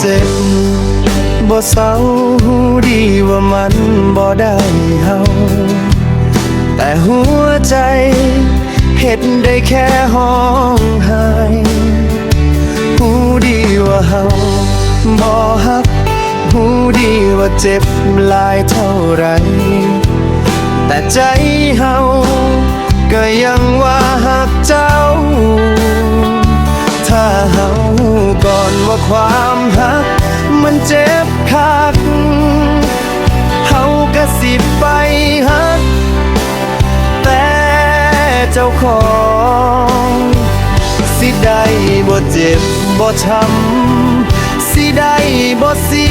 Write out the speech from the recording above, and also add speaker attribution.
Speaker 1: จ็บบ่เศร้าหูดีว่ามันบ่ได้เฮาแต่หัวใจเฮ็ดได้แค่ห้องไห้หูดีว่าเฮาบ่ฮักหูดีว่าเจ็บหลายเท่าไรแต่ใจเฮาก็ยังว่าฮักเจ้าถ้าเฮาก่อนว่าความฮักมันเจ็บคักเฮาก็สิไปฮักแต่เจ้าของสิได้บ่เจ็บบ่ช้ำสิได้บ่เสี